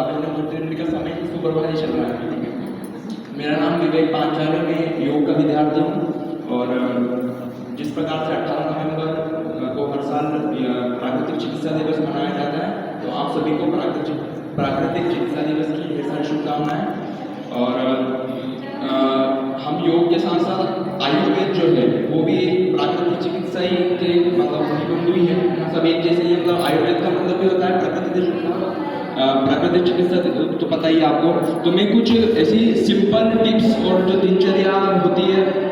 अभिनव मंत्री का समय सुपरवाइज चल रहा है। ठीक है, मेरा नाम विवेक पांचाली, मैं योग का विद्यार्थी हूँ और जिस प्रकार से 18 नवंबर को हर साल प्राकृतिक चिकित्सा दिवस मनाया जाता है, तो आप सभी को प्राकृतिक चिकित्सा दिवस की ढेर सारी शुभकामनाएं। और हम योग के साथ साथ आयुर्वेद जो है वो भी प्राकृतिक चिकित्सा ही के मतलब निबंध ही है, सब एक जैसे ही। मतलब आयुर्वेद का मतलब भी होता है प्राकृतिक चिकित्सा, तो पता ही आपको। तो मैं कुछ ऐसी सिंपल टिप्स और जो दिनचर्या होती है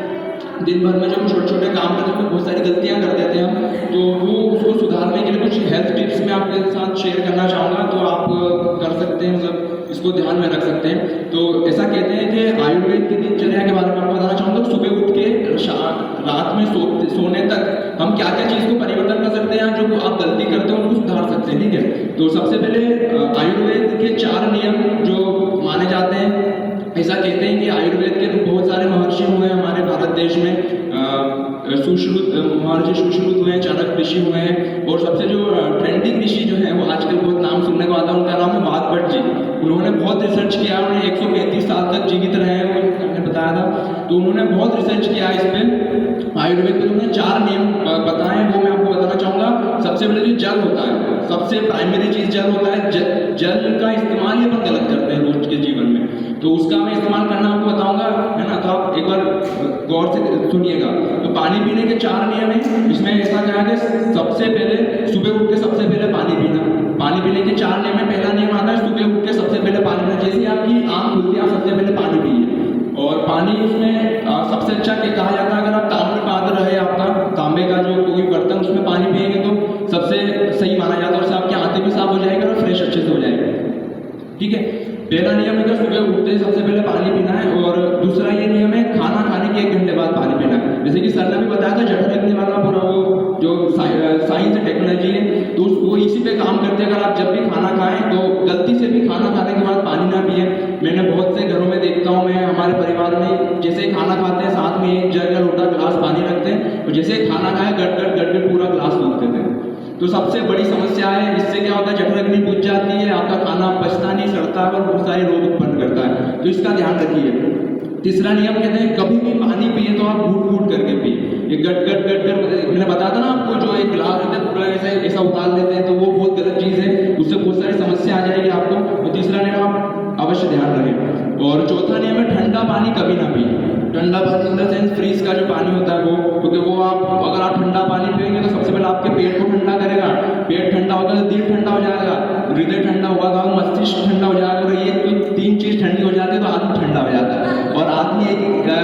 दिन भर में जो हम छोटे छोटे काम करते हैं, बहुत सारी गलतियां कर देते हैं हम, तो वो उसको सुधारने के लिए कुछ हेल्थ टिप्स मैं आपके साथ शेयर करना चाहूँगा, तो आप कर सकते हैं, मतलब इसको ध्यान में रख सकते हैं। तो ऐसा कहते हैं कि आयुर्वेद की दिनचर्या के बारे में आपको बताना चाहूँगा। सुबह उठ के रात में सोने तक हम क्या क्या चीज़ को परिवर्तन कर सकते हैं, जो आप गलती करते हो उसको सुधार सकते हैं। ठीक है, तो सबसे पहले आयुर्वेद के 4 नियम जो माने जाते हैं। ऐसा कहते हैं कि आयुर्वेद के बहुत सारे महर्षि हुए हैं हमारे भारत देश में, महर्षि सुश्रुत हुए हैं, चाणक्य ऋषि हुए हैं, और सबसे जो ट्रेंडिंग ऋषि जो है वो आजकल बहुत नाम सुनने को आता है, उनका नाम है वाग्भट जी। उन्होंने बहुत रिसर्च किया, उन्होंने 135 साल तक जीवित रहे हैं, मैंने बताया था। तो उन्होंने बहुत रिसर्च किया इस पर आयुर्वेद में। उन्होंने 4 नियम बताए, वो मैं आपको बताना चाहूँगा। सबसे पहले जो जल होता है, सबसे प्राइमरी चीज़ जल होता है। जल का इस्तेमाल ही अपन गलत करते हैं रोज के जीवन में, तो उसका मैं इस्तेमाल करना आपको बताऊंगा, है ना। तो आप एक बार गौर से सुनिएगा। तो पानी पीने के 4 नियम हैं। इसमें ऐसा कहा कि सबसे पहले सुबह उठ के सबसे पहले पानी पीना। पानी पीने के 4 नियम में पहला नियम आता है सुबह उठ के सबसे पहले पानी पीना। जैसे आपकी आँख खुलती है, आप सबसे पहले पानी पिए। और पानी उसमें सबसे अच्छा कहा जाता है, अगर आप ताम्र पात्र है आपका, तांबे का जो कोई बर्तन, उसमें पानी पिएंगे तो सबसे सही माना जाता है। उससे आपके आंतें भी साफ हो जाएगा और फ्रेश अच्छे से हो जाएगा। ठीक है, पहला नियम है कि सुबह उठते सबसे पहले पानी पीना है। और दूसरा ये नियम है खाना खाने के 1 घंटे बाद पानी पीना है। जैसे कि सर ने भी बताया था, जठर वाला पूरा वो जो साइंस टेक्नोलॉजी है, तो वो इसी पे काम करते हैं। अगर आप जब भी खाना खाएं तो गलती से भी खाना खाने के बाद पानी ना पिए। मैंने बहुत से घरों में देखता हूँ, मैं हमारे परिवार में जैसे खाना खाते हैं साथ में 1 जग या लोटा गिलास पानी रखते हैं, और जैसे खाना खाए गट पूरा गिलास दूध देते हैं। तो सबसे बड़ी समस्या है, इससे क्या होता है, जठर बुझ जाती है, आपका खाना पचता नहीं, सड़ता है और बहुत सारे रोग उत्पन्न करता है। तो इसका ध्यान रखिए। तीसरा नियम कहते हैं कभी भी पानी पिए तो आप घूट घूट करके पिए। ये गट मैंने बताया था ना आपको, जो एक गिलास होता है पूरा ऐसा उतार लेते हैं, तो वो बहुत गलत चीज़ है, उससे बहुत सारी समस्या आ जाएगी आपको। तो तीसरा नियम आप अवश्य ध्यान रखें। और चौथा नियम है ठंडा पानी कभी ना पिए। ठंडा पानी इन द सेंस फ्रीज का जो पानी होता है वो, क्योंकि वो आप अगर आप ठंडा पानी पिएंगे तो सबसे पहले आपके पेट को ठंडा करेगा। पेट ठंडा होगा तो दिल ठंडा हो जाएगा, हृदय ठंडा होगा तो मस्तिष्क ठंडा हो जाएगा। और ये तो 3 चीज़ ठंडी हो जाती है तो आदमी ठंडा हो जाता है। और आदमी एक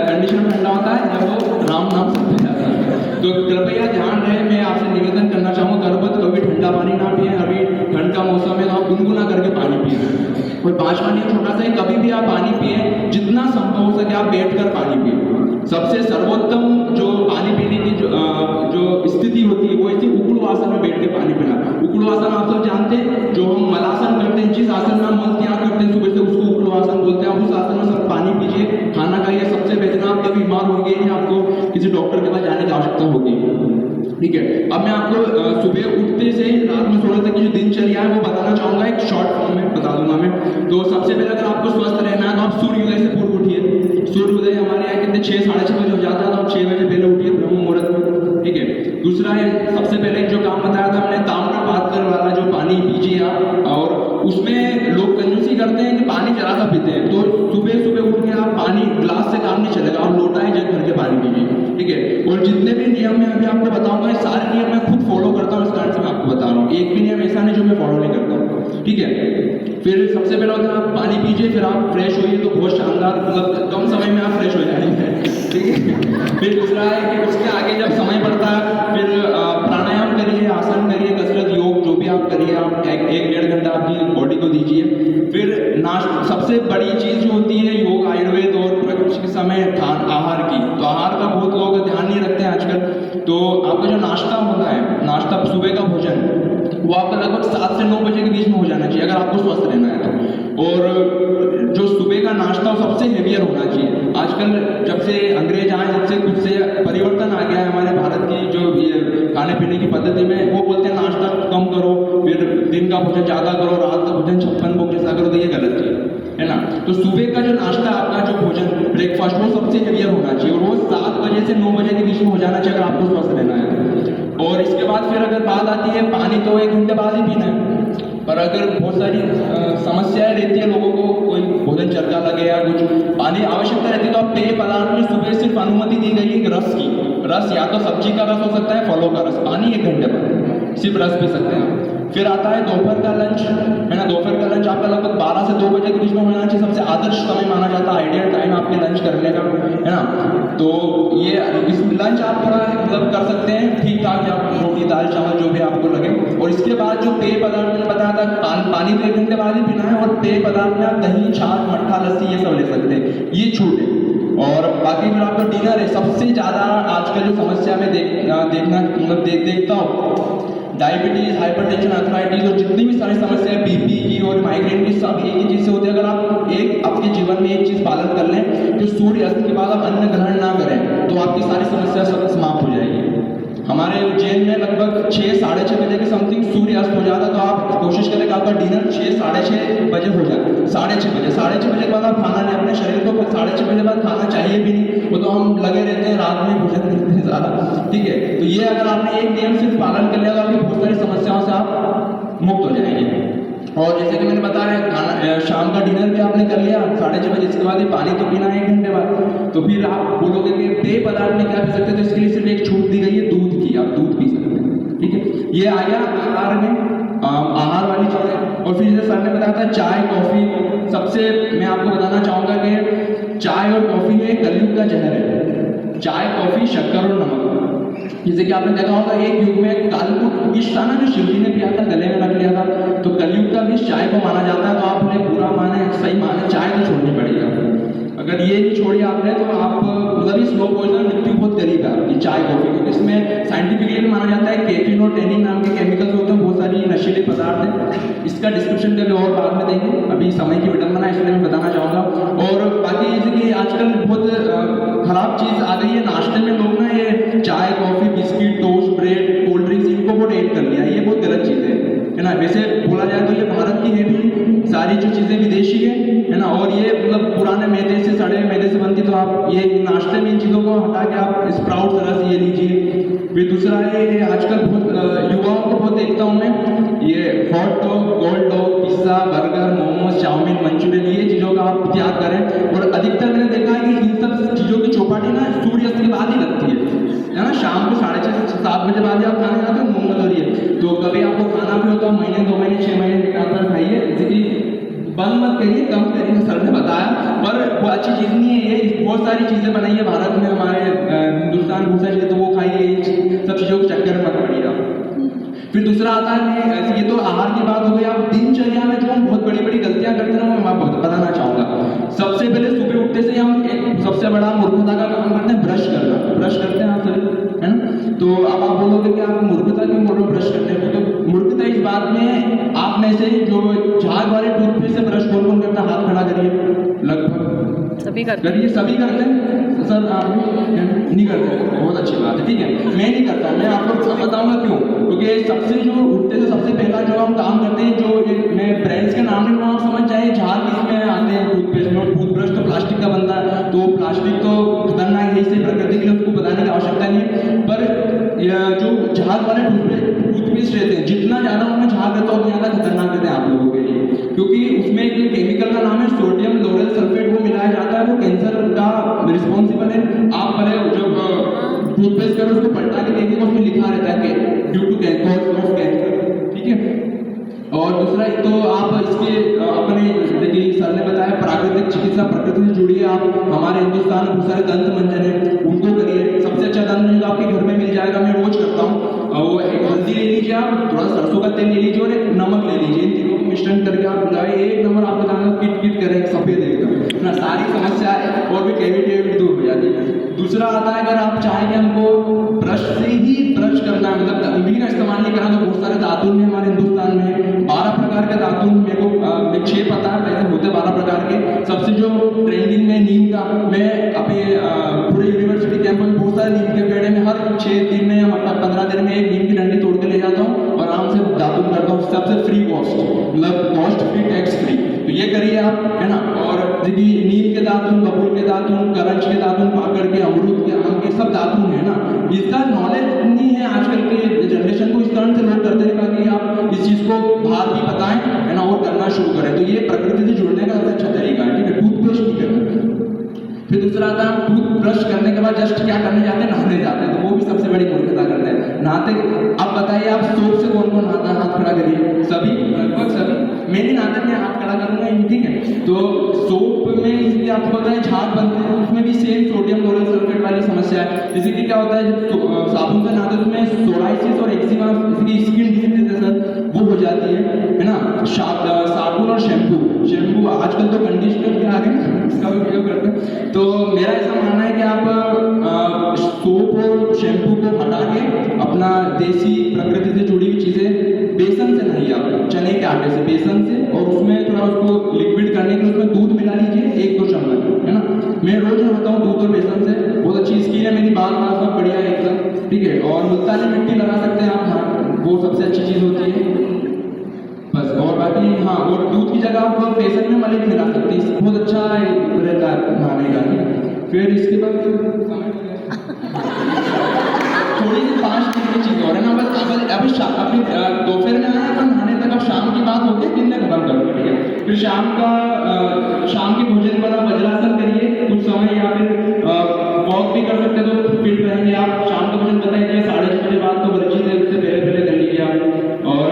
कंडीशन में ठंडा होता है जब वो राम नाम सुनते जाता है। तो कृपया ध्यान रहे, मैं आपसे निवेदन करना चाहूँगा, गर्भवत कभी ठंडा पानी ना पिए। अभी ठंड का मौसम है तो आप गुनगुना करके पानी पिए। और 5वां नियम छोटा सा है, कभी भी आप पानी पिए जितना संभव हो सके आप बैठकर पानी पिए। सबसे सर्वोत्तम जो पानी पीने की जो स्थिति होती है वो ऐसी उकड़ू आसन में बैठ के पानी पीना। उकड़ू आसन आप सब जानते हैं, जो हम मलासन करते हैं, जिस आसन में हम मल त्याग करते हैं सुबह से, उसको उकड़ू आसन बोलते हैं। आप उस आसन में सब पानी पीजिए, खाना खाइए, सबसे बेहतर। आप कभी बीमार होंगे नहीं, आपको किसी डॉक्टर के पास जाने की आवश्यकता होगी। ठीक है, अब मैं आपको सुबह उठते से रात में सोने तक की जो दिनचर्या है वो बताना चाहूँगा, एक शॉर्ट फॉर्म में बता दूंगा मैं। तो सबसे पहले अगर आपको स्वस्थ रहना है तो आप सूर्योदय से पूर्व उठिए। सूर्योदय हमारे यहाँ कितने 6 साढ़े 6 बजे हो जाता है, तो आप 6 बजे पहले उठिए ब्रह्म मुहूर्त में। ठीक है, दूसरा है सबसे पहले जो काम बताया था हमने, ताम्र पात्र वाला जो पानी पीजिए आप। और उसमें लोग कंजूसी करते हैं कि पानी जरा सा पीते हैं, तो सुबह सुबह उठ के आप पानी गिलास से काम नहीं चलेगा, आप लोटा है जग भर के पानी पीजिए। ठीक है, और जितने भी नियम मैं अभी आपको बताऊंगा, सारे नियम मैं खुद फॉलो करता हूँ, इस कारण से मैं आपको बता रहा हूँ। एक भी नियम ऐसा नहीं जो मैं फॉलो नहीं करता हूँ। ठीक है, फिर सबसे पहले होता है आप पानी पीजिए, फिर आप फ्रेश होइए, तो बहुत शानदार, मतलब कम समय में आप फ्रेश हो जाएंगे। ठीक है, फिर दूसरा है कि उसके आगे जब समय पड़ता है फिर प्राणायाम करिए, आसन करिए, कसरत, योग जो भी आप करिए, आप 1-1.5 घंटा आपकी बॉडी को दीजिए। फिर सबसे बड़ी चीज़ जो होती है योग, आयुर्वेद और प्राकृतिक चिकित्सा में आहार की, तो आहार का बहुत लोग ध्यान नहीं रखते हैं आजकल। तो आपका जो नाश्ता होता है, नाश्ता सुबह का भोजन, वो आपका लगभग 7 से 9 बजे के बीच में हो जाना चाहिए अगर आपको स्वस्थ रहना है तो। और जो सुबह का नाश्ता वो सबसे हेवियर होना चाहिए। आजकल जब से अंग्रेज आए, जब से कुछ से परिवर्तन आ गया है हमारे भारत की जो खाने पीने की पद्धति में, वो बोलते हैं नाश्ता कम करो, फिर दिन का भोजन ज़्यादा करो, रात का भोजन 56 भोग जैसा करो, तो ये गलत चीज़ है ना। तो सुबह का जो नाश्ता आपका जो भोजन ब्रेकफास्ट वो सबसे हेवियर होना चाहिए, और रोज 7 बजे से 9 बजे के बीच में हो जाना चाहिए अगर आपको स्वस्थ रहना है। और इसके बाद फिर अगर बात आती है पानी, तो 1 घंटे बाद ही पीना है। पर अगर बहुत सारी समस्याएं रहती है लोगों को, कोई भोजन चरका लगे या कुछ पानी आवश्यकता रहती है, तो आप पेय पदार्थ में सुबह सिर्फ अनुमति दी गई है कि रस की, रस या तो सब्जी का रस हो सकता है, फलों का रस, पानी 1 घंटे बाद सिर्फ रस पी सकते हैं। फिर आता है दोपहर का लंच, है ना। दोपहर का लंच आपका लगभग 12 से 2 बजे के बीच में होना चाहिए, सबसे आदर्श समय माना जाता है, आइडियल टाइम आपके लंच करने का, है ना। तो ये इस लंच आप थोड़ा मतलब कर सकते हैं ठीक ठाक, या रोटी दाल चावल जो भी आपको लगे। और इसके बाद जो पेय पदार्थ मैंने बताया था, पानी तो 1 घंटे बाद ही पीना है, और पेय पदार्थ में आप दही, छाछ, मट्ठा, लस्सी ये सब ले सकते हैं, ये छूट है। और बाकी फिर आपका डिनर है, सबसे ज़्यादा आजकल जो समस्या में देखता हूँ, डायबिटीज, हाइपरटेंशन, आर्थराइटिस और जितनी भी सारी समस्याएं बीपी की और माइग्रेन की, सब एक ही चीज़ से होती है। अगर आप एक आपके जीवन में एक चीज़ पालन कर लें कि सूर्य अस्त के बाद आप अन्न ग्रहण ना करें, तो आपकी सारी समस्या सब समाप्त हो जाएगी। हमारे उज्जैन में लगभग 6 साढ़े 6 बजे के समथिंग सूर्य अस्त हो जाता है, तो आप कोशिश करें कि आपका डिनर 6 साढ़े 6 बजे हो जाए। साढ़े 6 बजे के बाद आप खाना नहीं, अपने शरीर को 6:30 बजे बाद खाना चाहिए भी नहीं, वो तो हम लगे रहते हैं रात में भोजन करते हैं ज़्यादा, ठीक है। तो ये अगर आपने एक नियम सिर्फ पालन कर लिया तो आपकी बहुत सारी समस्याओं से आप मुक्त हो जाएंगे। और जैसे कि मैंने बताया, खाना शाम का डिनर भी आपने कर लिया 6:30 बजे, इसके बाद पानी तो पीना है 1 घंटे बाद। तो फिर आप बोलोगे कि पेय पदार्थ में क्या पी सकते हैं, तो इसके लिए सिर्फ एक छूट दी गई है दूध की, आप दूध पी सकते हैं, ठीक है। ये आ गया आहार में, आहार वाली चीज़ें। और फिर जैसे सर ने बताया था चाय कॉफ़ी, सबसे मैं आपको बताना चाहूँगा कि चाय और कॉफ़ी ये कलयुग का जहर है। चाय, कॉफ़ी, शक्कर और नमक, जैसे कि आपने देखा होगा एक युग में कालकूट विष था ना, जो शिव जी ने पिया था, गले में रख लिया था, तो कलयुग का विष चाय को माना जाता है। तो आप उन्हें बुरा माने सही माने, चाय तो छोड़नी पड़ेगी। अगर ये नहीं छोड़ी आपने तो आप मतलब स्लो पॉइजन, मृत्यु बहुत करीब है आपकी चाय कॉफ़ी, क्योंकि इसमें साइंटिफिकली माना जाता है कैफीन और टेनिन नाम के केमिकल्स होते हैं, बहुत सारी नशीले पदार्थ हैं। इसका डिस्क्रिप्शन कभी और बाद में देंगे, अभी समय की विडंबना इसलिए मैं बताना चाहूँगा। और बाकी जैसे कि आजकल बहुत खराब चीज़ आ गई है नाश्ते में, लोग ना ये चाय, coffee, biscuit, toast, bread, cold drinks, इनको बहुत ऐड कर लिया, ये बहुत गलत चीज़ है ना। वैसे बोला जाए तो ये भारत की है भी, सारी जो चीज़ें विदेशी है ना। और ये मतलब पुराने मैदे से, सड़े मैदे से बनती, तो आप ये नाश्ते में इन चीज़ों को हटा के आप स्प्राउट रस ये लीजिए। फिर दूसरा है, ये आजकल बहुत युवाओं को बहुत देखता हूँ मैं, ये hot dog, cold dog, pizza, burger, momos, chow mein, Manchurian, ये चीज़ों का आप त्याग करें। और अधिकतर मैंने देखा है कि इन सब चीज़ों की चौपाटी ना सूर्यास्त के बाद ही लगती है ना। शाम को 6:30 से 7 बजे बाद आप खाने जाते हो, मूंग हो रही है, तो कभी आपको खाना भी होता है महीने 2 महीने 6 महीने निकाल खाइए, जैसे कि बंद मत करिए, कम करिए, सर ने बताया। पर वो अच्छी चीज़ नहीं है, ये बहुत सारी चीज़ें बनाई है भारत में, हमारे हिंदुस्तान घुसा चीज़ें, तो वो खाइए, सब चीज़ों के चक्कर में मत पड़िएगा। फिर दूसरा आता है, ये तो आहार की बात हो गई। आप दिनचर्या में जो हम बहुत बड़ी बड़ी गलतियां करते हैं, मैं आपको बताना चाहूँगा। सबसे पहले सुबह उठते से हम एक सबसे बड़ा मूर्खता का काम करते हैं, ब्रश करना। ब्रश करते हैं आप सभी, है ना। तो अब आप बोलोगे कि आप मूर्खता क्यों बोल रहे हो ब्रश करने में, तो मूर्खता इस बात में, आप में से जो झाग वाले टूथपेस्ट से ब्रश बोल बोल करता हाथ खड़ा करिए, लगभग सभी करते हैं, सभी करते हैं। सर आप नहीं करते, बहुत अच्छी बात है, ठीक है। मैं नहीं करता, मैं आपको बताऊंगा क्यों। क्योंकि सबसे जो उठते से सबसे पहला जो हम काम करते हैं, जो मैं ब्रांड्स के नाम नहीं आप समझ जाए, झाग इसमें आते हैं टूथपेस्ट में, और टूथब्रश तो प्लास्टिक का बनता है, तो प्लास्टिक तो खतरनाक है, इससे प्रकृति के लिए उसको बताने की आवश्यकता नहीं है। पर जो झाग वाले टूथपेस्ट रहते हैं, जितना ज़्यादा उनमें झाग रहता है उतना ज़्यादा खतरनाक रहते हैं आप लोगों के लिए, क्योंकि उसमें एक केमिकल का नाम है सोडियम लोरेल सल्फेट, वो मिलाया जाता है, वो कैंसर का रिस्पॉन्सिबल है। आप पहले जब टूथपेस्ट करो उसको पलटा के देखिए, उसमें लिखा रहता है कि due to cause of cancer, ठीक है। और दूसरा तो आप इसके अपने देखिए सर ने बताया प्राकृतिक चिकित्सा, प्रकृति से जुड़िए आप। हमारे हिंदुस्तान में बहुत सारे दंत मंजन है, उनको करिए। सबसे अच्छा दंत मंजन आपके घर में मिल जाएगा, मैं रोज करता हूँ। वो एक हल्दी ले लीजिए, आप थोड़ा सरसों का तेल ले लीजिए और एक नमक ले लीजिए, इन तीनों को मिश्रण करके आप लगाए, एक नंबर आपको दांत किट किट करेंगे, सफेद एकदम ना, सारी समस्या और भी कैविटी दूर हो जाती है। दूसरा आता है, अगर आप चाहें कि हमको ब्रश से ही ब्रश करना है, मतलब अंगुली का इस्तेमाल नहीं करना, तो बहुत सारे दातुन है हमारे हिंदुस्तान में, 12 प्रकार के दातुन मेरे को 6 पता है, वैसे होते 12 प्रकार के। सबसे जो ट्रेंडिंग में नीम का, मैं अपने पूरे यूनिवर्सिटी कैंपस में बहुत सारे नीम के पेड़ में हर 6 दिन में या 15 दिन में एक नीम की डंडी तोड़ के ले जाता हूँ और आराम से दातुन करता हूँ, सबसे फ्री कॉस्ट, मतलब कॉस्ट फ्री टैक्स फ्री, तो ये करिए आप, है ना। और देखिए नीम के दातुन, बबूल के दातुन, करंज के दातुन, पाकड़ के, अमरूद के, आम के, सब दातुन है ना। इसका नॉलेज नहीं है आजकल के जनरेशन को, इस कारण से लोग करते हैं ताकि आप इस चीज को बाहर भी बताएं, है ना, और करना शुरू करें। तो ये प्रकृति से जुड़ने का सबसे अच्छा तरीका है, ठीक है। टूथपेस्ट नहीं करना। फिर दूसरा आता है टूथ ब्रश करने के बाद जस्ट क्या करने जाते हैं, नहाने जाते हैं, तो वो भी सबसे बड़ी मूर्खता करते हैं नहाते। अब बताइए आप सोप से कौन कौन नहाता है, हाथ खड़ा करिए, सभी, लगभग सभी। मैं नहीं नहाता, मैं हाथ खड़ा करूंगा, ठीक है। तो सोप में इसलिए आपको पता है झाग बनते हैं, उसमें भी सेम सोडियम क्लोराइड सल्फेट वाली समस्या है। जैसे कि क्या होता है, जब साबुन से नहाते हैं उसमें सोराइसिस और एक्जिमा, जैसे कि स्किन डिजीज सर वो हो जाती है ना। साबुन और शैम्पू आजकल तो कंडीशनर के आ गए, इसका भी उपयोग करते हैं। तो मेरा ऐसा मानना है कि आप सोप और शैम्पू को हटा के अपना देसी प्रकृति से जुड़ी हुई चीज़ें, बेसन से नहीं, आप चने के आटे से, बेसन से, और उसमें थोड़ा उसको लिक्विड करने के लिए उसमें दूध मिला लीजिए 1-2 चम्मच, है ना। मैं रोज नहाता हूँ दूध और बेसन से, बहुत अच्छी स्किन है मेरी, बाल सब बढ़िया है एकदम, ठीक है। और मुल्तानी मिट्टी लगा सकते हैं आप, हाँ वो सबसे अच्छी चीज़ होती है बस। और बाकी हाँ, और दूध की जगह आप बेसन में मलिक मिला सकते हैं, बहुत अच्छा रहता है नहाने का। फिर इसके बाद थोड़ी सी 5 मिनट की चीज़ और है ना, बस अभी अभी दोपहर में आए अपन नहाने तक, अब शाम की बात होगी, दिन में खत्म करो, ठीक है। फिर शाम के भोजन पर आप वज्रासन करिए कुछ समय, या फिर वॉक भी कर सकते हो तो फिट रहेंगे आप। शाम का भोजन बताइए 6:30 बजे बाद तो वर्जित है, उससे पहले कर लीजिए आप। और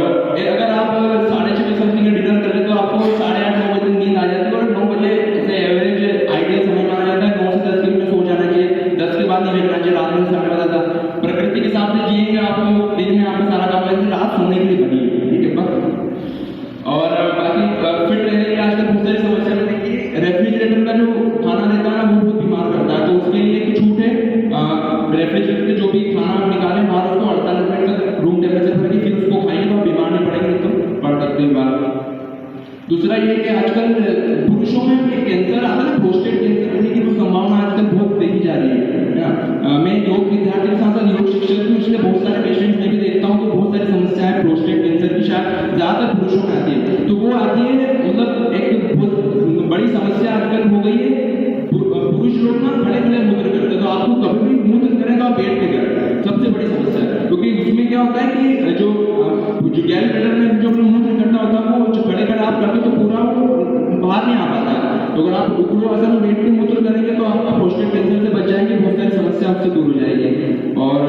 अगर आप 6:30 समथिंग डिनर कर ले तो आपको 8:30-9 बजे नींद आ जाती है, और 9 बजे से एवरेज आइडियल समय माना जाता है। 9 से 10 के बीच में सो जाना चाहिए, 10 के बाद नहीं जगना चाहिए, रात में समय बताता है। प्रकृति के हिसाब से जिएंगे आपको, दिन में आपका सारा काम है, रात सोने के लिए बनी है, ठीक है बस। और बाकी फिट रहने के लिए आजकल बहुत सारी समस्या में देखिए, रेफ्रिजरेटर का जो खाना रहता है ना वो बहुत बीमार करता है, तो उसके लिए एक छूट है, रेफ्रिजरेटर के जो भी खाना आप निकालें बाहर, उसको 48 मिनट तक रूम टेम्परेचर पर रखिए, फिर उसको खाइए तो आप बीमार नहीं पड़ेंगे, तो पड़ सकते हैं बीमार। दूसरा ये कि आजकल पुरुषों में कैंसर आता है, प्रोस्टेट कैंसर होने की वो संभावना आजकल बहुत देखी जा रही है ना। मैं योग विद्यार्थी के साथ साथ योग शिक्षक हूँ, इसलिए बहुत सारे पेशेंट में भी देखता हूँ, तो बहुत सारी समस्याएं प्रोस्टेट कैंसर की शायद ज़्यादातर पुरुषों में आती है। तो वो आती है, मतलब एक बहुत बड़ी समस्या आजकल हो गई है। पुरुष लोग ना खड़े खड़े मूत्र करते हैं, तो आपको कभी भी मूत्र करें तो आप बैठ के करें, सबसे बड़ी समस्या है। क्योंकि उसमें क्या होता है कि जो गैल ब्लैडर में जो मूत्र इकट्ठा होता है वो जो खड़े खड़े आप करते तो पूरा वो बाहर नहीं आ पाता है। तो अगर आप उग्र आसन में बैठ के मूत्र करेंगे तो आपका प्रोस्टेट कैंसर से बच जाएंगे, बहुत सारी समस्या आपसे दूर हो जाएगी। और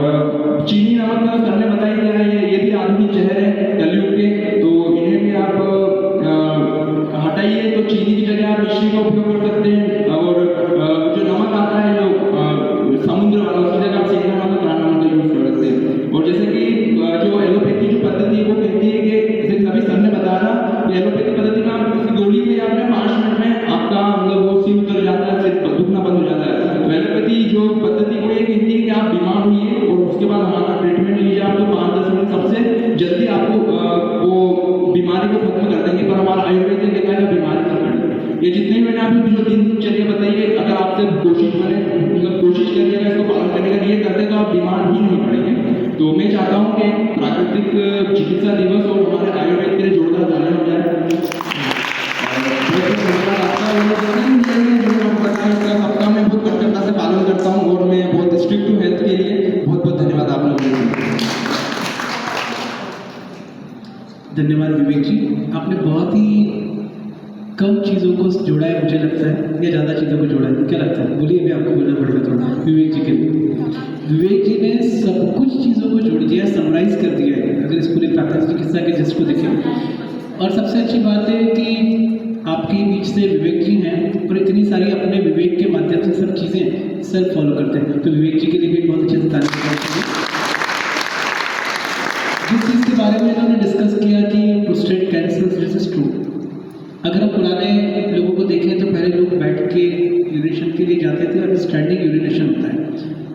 चीनी नमक का सर ने बताया क्या है, ये भी आधुनिक जहर है कलयुग के, तो इन्हें भी आप हटाइए। तो चीनी की जगह आप मिश्री का उपयोग कर सकते हैं, और जो नमक आता है जो समुद्र वाला, उसकी जगह आप सेंधा नमक, काला नमक का यूज कर सकते हैं। और जैसे कि जो एलोपैथी जो पद्धति है वो कहती है कि जैसे सभी सर ने बताया कि एलोपैथी पद्धति में आप किसी गोली में आपने 5 मिनट में आपका मतलब वो सिर उतर जाता है, सिर दुखना बंद हो जाता है। तो एलोपैथी जो पद्धति वो ये कहती है कि आप बीमार हुई और उसके बाद हमारा ट्रीटमेंट लीजिए, आप तो 5-10 मिनट सबसे जल्दी आपको वो बीमारी को खत्म कर देंगे। पर हमारा आयुर्वेद ने कहता है बीमारी नहीं बढ़ेगी। ये जितने मैंने आपको जो दिनचर्या बताइए, अगर आपसे कोशिश करें, मतलब कोशिश करिएगा इसको पालन करने का, ये करते तो आप बीमार ही नहीं पड़ेंगे। तो मैं चाहता हूँ कि प्राकृतिक चिकित्सा दिवस और हमारे आयुर्वेद के लिए जोरदार तालियां हो जाए। सबका मैं बहुत कठिनता से पालन करता हूँ, और मैं बहुत स्ट्रिक्ट हूँ हेल्थ के लिए। बहुत बहुत धन्यवाद आप लोगों को। धन्यवाद विवेक जी, आपने बहुत ही कम चीज़ों को जोड़ा है मुझे लगता है, या ज़्यादा चीज़ों को जोड़ा है, क्या लगता है? बोलिए, अभी आपको बोलना पड़ेगा थोड़ा विवेक जी के लिए। विवेक जी ने सब कुछ चीज़ों को जोड़ दिया, समराइज कर दिया है, अगर इस पूरे प्राकृतिक चिकित्सा के जिसको देखें। और सबसे अच्छी बात है कि आपके बीच से विवेक जी हैं, और इतनी सारी अपने विवेक के माध्यम से सब चीज़ें सेल्फ फॉलो करते हैं। तो विवेक जी के लिए भी बहुत अच्छे से तारीफ करना चाहिए। जिस चीज़ के बारे में इन्होंने डिस्कस किया कि prostate cancer, this is true. अगर हम पुराने लोगों को देखें तो पहले लोग बैठ के यूरिनेशन के लिए जाते थे, और स्टैंडिंग यूरिनेशन होता है,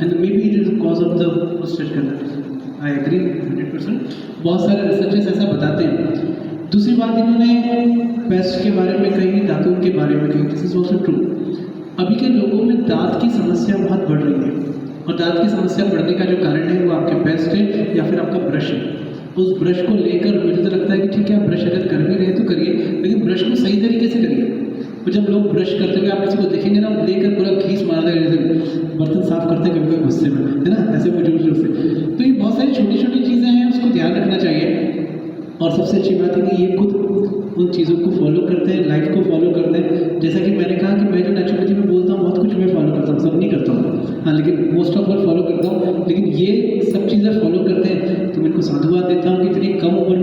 and may be it is cause of the prostate cancer. I agree 100%। बहुत सारे रिसर्चर्स ऐसा बताते हैं। दूसरी बात इन्होंने पेस्ट के बारे में कही, दांतों के बारे में कही, दिस इज ऑल्सो ट्रू। अभी के लोगों में दांत की समस्या बहुत बढ़ रही है, और दांत की समस्या बढ़ने का जो कारण है वो आपके पेस्ट है या फिर आपका ब्रश है। उस ब्रश को लेकर मुझे तो लगता है कि ठीक है आप ब्रश अगर कर भी रहे हैं तो करिए, लेकिन ब्रश को सही तरीके से करिए। तो जब लोग ब्रश करते हुए आप किसी को देखेंगे ना, वो लेकर पूरा घीस मारते हैं, जैसे बर्तन साफ करते हैं कभी कभी गुस्से में, है ना, ऐसे वो जोर जोर से। तो ये बहुत सारी छोटी छोटी चीज़ें हैं, उसको ध्यान रखना चाहिए। और सबसे अच्छी बात है कि ये खुद उन चीज़ों को फॉलो करते हैं, लाइफ को फॉलो करते हैं। जैसा कि मैंने कहा कि मैं जो नेचुरलिटी में बोलता हूँ बहुत कुछ मैं फॉलो करता हूँ, सब नहीं करता हूँ, हाँ, लेकिन मोस्ट ऑफ ऑल फॉलो करता हूँ। लेकिन ये सब चीज़ें फॉलो करते हैं तो मैं इनको साधुवाद देता हूँ कि इतनी कम उम्र